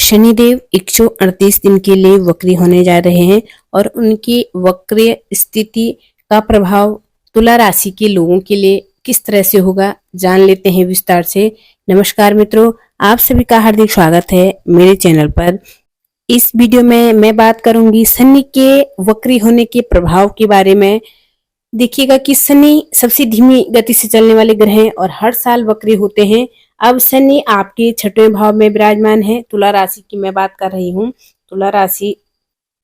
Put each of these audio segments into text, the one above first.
शनिदेव 138 दिन के लिए वक्री होने जा रहे हैं और उनकी वक्र स्थिति का प्रभाव तुला राशि के लोगों के लिए किस तरह से होगा जान लेते हैं विस्तार से। नमस्कार मित्रों, आप सभी का हार्दिक स्वागत है मेरे चैनल पर। इस वीडियो में मैं बात करूंगी शनि के वक्री होने के प्रभाव के बारे में। देखिएगा कि शनि सबसे धीमी गति से चलने वाले ग्रह हैं और हर साल वक्री होते हैं। अब शनि आपके छठवें भाव में विराजमान है। तुला राशि की मैं बात कर रही हूँ। तुला राशि,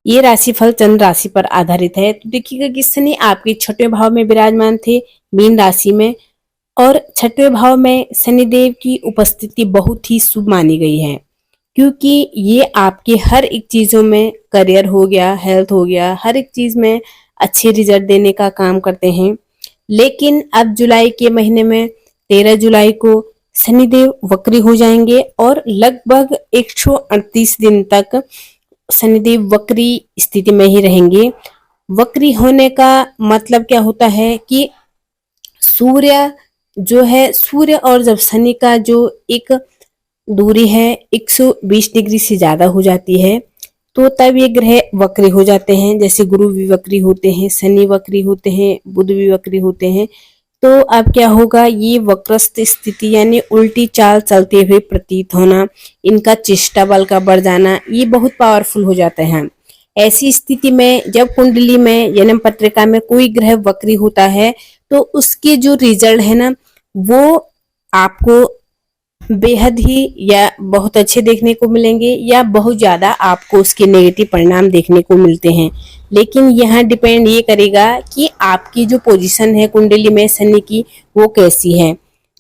ये राशिफल चंद्र राशि पर आधारित है। तो देखिएगा कि शनि आपके छठवें भाव में विराजमान थे, मीन राशि में, और छठवें भाव में शनिदेव की उपस्थिति बहुत ही शुभ मानी गई है, क्योंकि ये आपके हर एक चीजों में, करियर हो गया, हेल्थ हो गया, हर एक चीज में अच्छे रिजल्ट देने का काम करते हैं। लेकिन अब जुलाई के महीने में 13 जुलाई को शनिदेव वक्री हो जाएंगे और लगभग 138 दिन तक शनिदेव वक्री स्थिति में ही रहेंगे। वक्री होने का मतलब क्या होता है कि सूर्य जो है, सूर्य और जब शनि का जो एक दूरी है 120 डिग्री से ज्यादा हो जाती है, तो तब ये ग्रह वक्री हो जाते हैं। जैसे गुरु भी वक्री होते हैं, शनि वक्री होते हैं, बुध भी वक्री होते हैं। तो अब क्या होगा, ये वक्रस्थ स्थिति यानी उल्टी चाल चलते हुए प्रतीत होना, इनका चेष्टा बल का बढ़ जाना, ये बहुत पावरफुल हो जाते हैं। ऐसी स्थिति में जब कुंडली में, जन्म पत्रिका में कोई ग्रह वक्री होता है तो उसके जो रिजल्ट है ना, वो आपको बेहद ही या बहुत अच्छे देखने को मिलेंगे या बहुत ज्यादा आपको उसके नेगेटिव परिणाम देखने को मिलते हैं। लेकिन यहाँ डिपेंड ये करेगा कि आपकी जो पोजीशन है कुंडली में शनि की, वो कैसी है,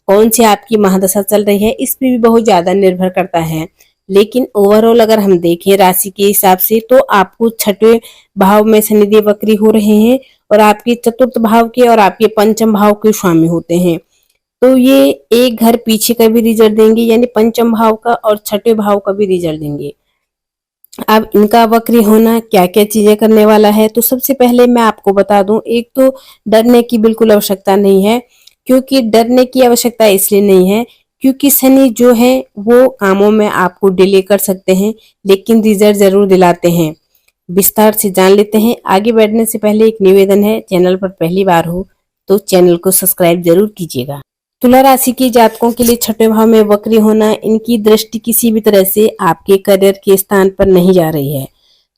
कौन सी आपकी महादशा चल रही है, इस पे भी बहुत ज्यादा निर्भर करता है। लेकिन ओवरऑल अगर हम देखें राशि के हिसाब से, तो आपको छठवें भाव में शनिदेव वक्री हो रहे हैं और आपके चतुर्थ भाव के और आपके पंचम भाव के स्वामी होते हैं। तो ये एक घर पीछे का भी रिजल्ट देंगे, यानी पंचम भाव का और छठे भाव का भी रिजल्ट देंगे। अब इनका वक्री होना क्या क्या चीजें करने वाला है, तो सबसे पहले मैं आपको बता दूं, एक तो डरने की बिल्कुल आवश्यकता नहीं है। क्योंकि डरने की आवश्यकता इसलिए नहीं है क्योंकि शनि जो है वो कामों में आपको डिले कर सकते हैं, लेकिन रिजल्ट जरूर दिलाते हैं। विस्तार से जान लेते हैं। आगे बढ़ने से पहले एक निवेदन है, चैनल पर पहली बार हो तो चैनल को सब्सक्राइब जरूर कीजिएगा। तुला राशि के जातकों के लिए छठे भाव में वक्री होना, इनकी दृष्टि किसी भी तरह से आपके करियर के स्थान पर नहीं जा रही है,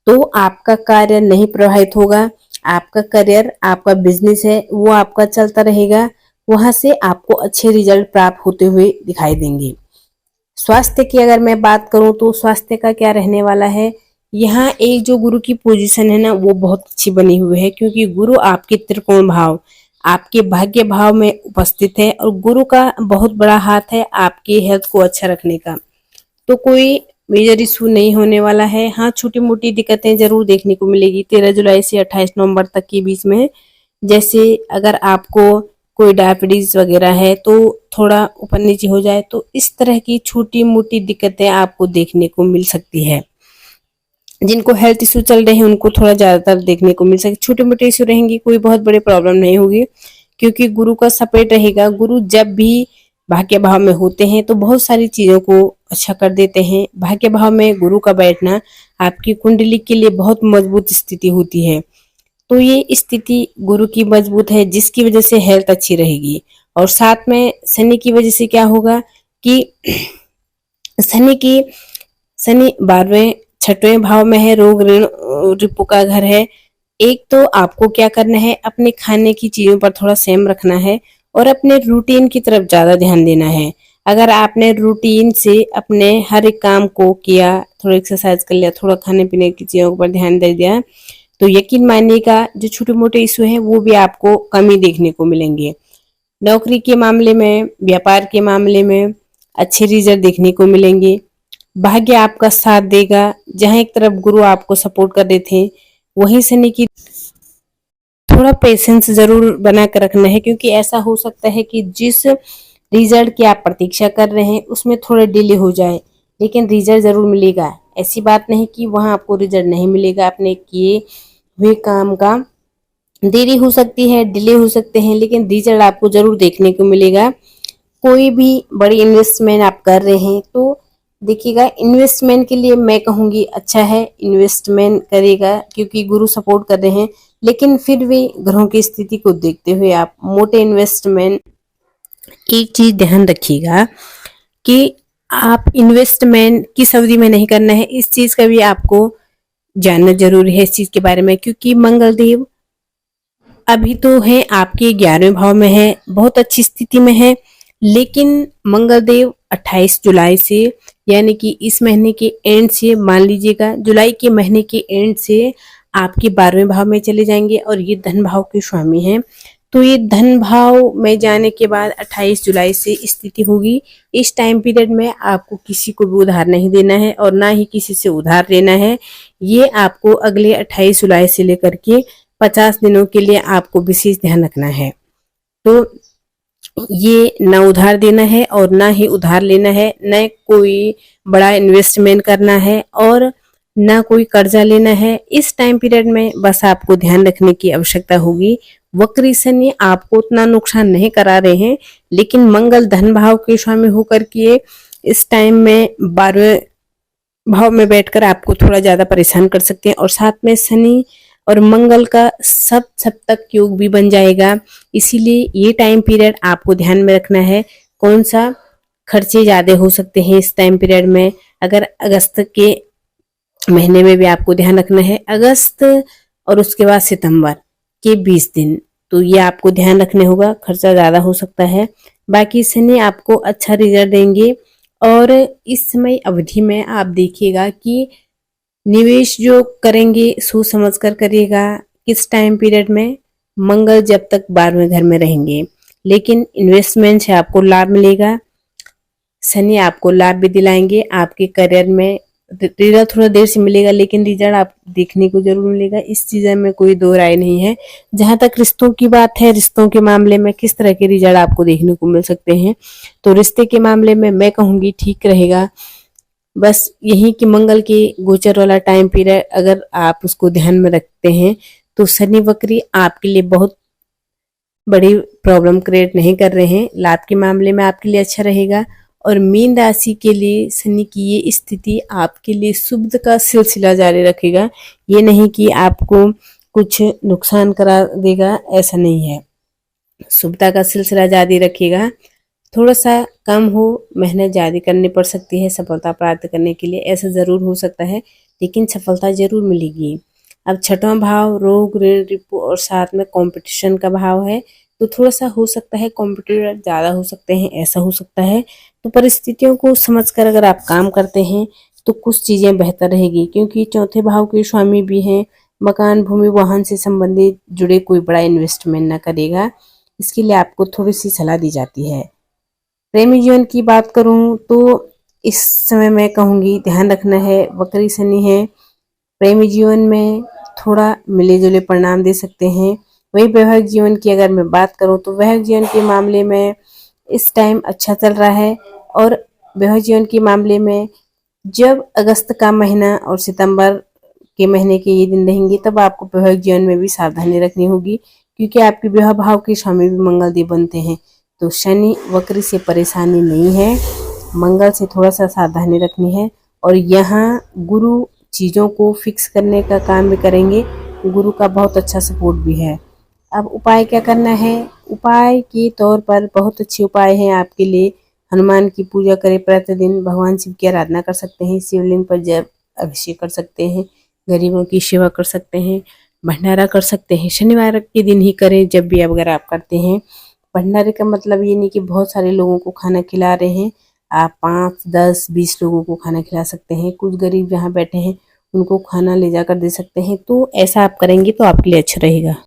तो आपका कार्य नहीं प्रभावित होगा। आपका करियर, आपका बिजनेस है, वो आपका चलता रहेगा। वहां से आपको अच्छे रिजल्ट प्राप्त होते हुए दिखाई देंगे। स्वास्थ्य की अगर मैं बात करूं तो स्वास्थ्य का क्या रहने वाला है, यहाँ एक जो गुरु की पोजीशन है ना, वो बहुत अच्छी बनी हुई है, क्योंकि गुरु आपके त्रिकोण भाव, आपके भाग्य भाव में उपस्थित है और गुरु का बहुत बड़ा हाथ है आपकी हेल्थ को अच्छा रखने का। तो कोई मेजर इशू नहीं होने वाला है। हाँ, छोटी मोटी दिक्कतें जरूर देखने को मिलेगी 13 जुलाई से 28 नवंबर तक के बीच में। जैसे अगर आपको कोई डायबिटीज वगैरह है तो थोड़ा ऊपर नीचे हो जाए, तो इस तरह की छोटी मोटी दिक्कतें आपको देखने को मिल सकती है। जिनको हेल्थ इशू चल रहे हैं उनको थोड़ा ज्यादातर देखने को मिल सके। छोटे मोटे इशू रहेंगे, कोई बहुत बड़े प्रॉब्लम नहीं होगी, क्योंकि गुरु का सपोर्ट रहेगा। गुरु जब भी भाग्य भाव में होते हैं तो बहुत सारी चीजों को अच्छा कर देते हैं। भाग्य भाव में गुरु का बैठना आपकी कुंडली के लिए बहुत मजबूत स्थिति होती है। तो ये स्थिति गुरु की मजबूत है, जिसकी वजह से हेल्थ अच्छी रहेगी। और साथ में शनि की वजह से क्या होगा कि शनि 12वें छठवें भाव में है, रोग ऋण रिपु का घर है। एक तो आपको क्या करना है, अपने खाने की चीजों पर थोड़ा सेम रखना है और अपने रूटीन की तरफ ज्यादा ध्यान देना है। अगर आपने रूटीन से अपने हर एक काम को किया, थोड़ा एक्सरसाइज कर लिया, थोड़ा खाने पीने की चीजों पर ध्यान दे दिया, तो यकीन मानिएगा जो छोटे मोटे इशू हैं वो भी आपको कमी देखने को मिलेंगे। नौकरी के मामले में, व्यापार के मामले में अच्छे रिजल्ट देखने को मिलेंगे। भाग्य आपका साथ देगा। जहां एक तरफ गुरु आपको सपोर्ट कर रहे थे, वहीं शनि की थोड़ा पेशेंस जरूर बना कर रखना है, क्योंकि ऐसा हो सकता है कि जिस रिजल्ट की आप प्रतीक्षा कर रहे हैं उसमें थोड़ा डिले हो जाए, लेकिन रिजल्ट जरूर मिलेगा। ऐसी बात नहीं कि वहां आपको रिजल्ट नहीं मिलेगा। अपने किए हुए काम का देरी हो सकती है, डिले हो सकते हैं, लेकिन रिजल्ट आपको जरूर देखने को मिलेगा। कोई भी बड़ी इन्वेस्टमेंट आप कर रहे हैं तो देखिएगा, इन्वेस्टमेंट के लिए मैं कहूंगी अच्छा है, इन्वेस्टमेंट करेगा क्योंकि गुरु सपोर्ट कर रहे हैं। लेकिन फिर भी ग्रहों की स्थिति को देखते हुए आप मोटे इन्वेस्टमेंट, एक चीज ध्यान रखिएगा कि आप इन्वेस्टमेंट किस अवधि में नहीं करना है, इस चीज का भी आपको जानना जरूरी है इस चीज के बारे में। क्योंकि मंगल देव अभी तो है आपके 11वें भाव में है, बहुत अच्छी स्थिति में है। लेकिन मंगल देव 28 जुलाई से, यानी कि इस महीने के एंड से, मान लीजिएगा जुलाई के महीने के एंड से आपके 12वें भाव में चले जाएंगे और ये धन भाव के स्वामी हैं। तो ये धन भाव में जाने के बाद 28 जुलाई से स्थिति होगी। इस टाइम पीरियड में आपको किसी को भी उधार नहीं देना है और ना ही किसी से उधार लेना है। ये आपको अगले 28 जुलाई से लेकर के 50 दिनों के लिए आपको विशेष ध्यान रखना है। तो ये ना उधार देना है और ना ही उधार लेना है, न कोई बड़ा इन्वेस्टमेंट करना है और ना कोई कर्जा लेना है। इस टाइम पीरियड में बस आपको ध्यान रखने की आवश्यकता होगी। वक्री शनि आपको उतना नुकसान नहीं करा रहे हैं, लेकिन मंगल धन भाव के स्वामी होकर के इस टाइम में 12वें भाव में बैठकर आपको थोड़ा ज्यादा परेशान कर सकते हैं। और साथ में शनि और मंगल का सप्तक योग भी बन जाएगा। इसीलिए ये टाइम पीरियड आपको ध्यान में रखना है, कौन सा खर्चे ज्यादा हो सकते हैं इस टाइम पीरियड में। अगर अगस्त के महीने में भी आपको ध्यान रखना है, अगस्त और उसके बाद सितंबर के 20 दिन, तो ये आपको ध्यान रखने होगा, खर्चा ज्यादा हो सकता है। बाकी शनि आपको अच्छा रिजल्ट देंगे। और इस समय अवधि में आप देखिएगा कि निवेश जो करेंगे सोच समझ कर करिएगा। किस टाइम पीरियड में मंगल जब तक 12वें घर में रहेंगे, लेकिन इन्वेस्टमेंट से आपको लाभ मिलेगा। शनि आपको लाभ भी दिलाएंगे। आपके करियर में रिजल्ट थोड़ा देर से मिलेगा, लेकिन रिजल्ट आप देखने को जरूर मिलेगा, इस चीज में कोई दो राय नहीं है। जहां तक रिश्तों की बात है, रिश्तों के मामले में किस तरह के रिजल्ट आपको देखने को मिल सकते हैं, तो रिश्ते के मामले में मैं कहूंगी ठीक रहेगा। बस यही कि मंगल के गोचर वाला टाइम पीरियड अगर आप उसको ध्यान में रखते हैं तो शनि वक्री आपके लिए बहुत बड़ी प्रॉब्लम क्रिएट नहीं कर रहे हैं। लाभ के मामले में आपके लिए अच्छा रहेगा। और मीन राशि के लिए शनि की ये स्थिति आपके लिए शुभ का सिलसिला जारी रखेगा। ये नहीं कि आपको कुछ नुकसान करा देगा, ऐसा नहीं है। शुभता का सिलसिला जारी रखेगा। थोड़ा सा कम हो, मेहनत ज्यादा करनी पड़ सकती है सफलता प्राप्त करने के लिए, ऐसा जरूर हो सकता है, लेकिन सफलता जरूर मिलेगी। अब छठवां भाव रोग ऋण रिपु और साथ में कंपटीशन का भाव है, तो थोड़ा सा हो सकता है कॉम्पिटिटर ज्यादा हो सकते हैं, ऐसा हो सकता है। तो परिस्थितियों को समझकर अगर आप काम करते हैं तो कुछ चीजें बेहतर रहेगी। क्योंकि चौथे भाव के स्वामी भी हैं, मकान भूमि वाहन से संबंधित जुड़े कोई बड़ा इन्वेस्टमेंट ना करेगा, इसके लिए आपको थोड़ी सी सलाह दी जाती है। प्रेमी जीवन की बात करूं तो इस समय मैं कहूंगी ध्यान रखना है, वक्री शनि है, प्रेमी जीवन में थोड़ा मिले जुले परिणाम दे सकते हैं। वही वैवाहिक जीवन की अगर मैं बात करूं तो वैवाहिक जीवन के मामले में इस टाइम अच्छा चल रहा है। और वैवाहिक जीवन के मामले में जब अगस्त का महीना और सितंबर के महीने के ये दिन रहेंगे, तब आपको वैवाहिक जीवन में भी सावधानी रखनी होगी, क्योंकि आपके विवाह भाव के स्वामी भी मंगल देव बनते हैं। तो शनि वक्र से परेशानी नहीं है, मंगल से थोड़ा सा सावधानी रखनी है। और यहाँ गुरु चीजों को फिक्स करने का काम भी करेंगे, गुरु का बहुत अच्छा सपोर्ट भी है। अब उपाय क्या करना है? उपाय के तौर पर बहुत अच्छे उपाय हैं आपके लिए। हनुमान की पूजा करें, प्रतिदिन भगवान शिव की आराधना कर सकते हैं, शिवलिंग पर जल अभिषेक कर सकते हैं, गरीबों की सेवा कर सकते हैं, भंडारा कर सकते हैं। शनिवार के दिन ही करें, जब भी अगर आप करते हैं। भंडारे का मतलब ये नहीं कि बहुत सारे लोगों को खाना खिला रहे हैं, आप 5, 10, 20 लोगों को खाना खिला सकते हैं। कुछ गरीब जहाँ बैठे हैं उनको खाना ले जाकर दे सकते हैं। तो ऐसा आप करेंगे तो आपके लिए अच्छा रहेगा।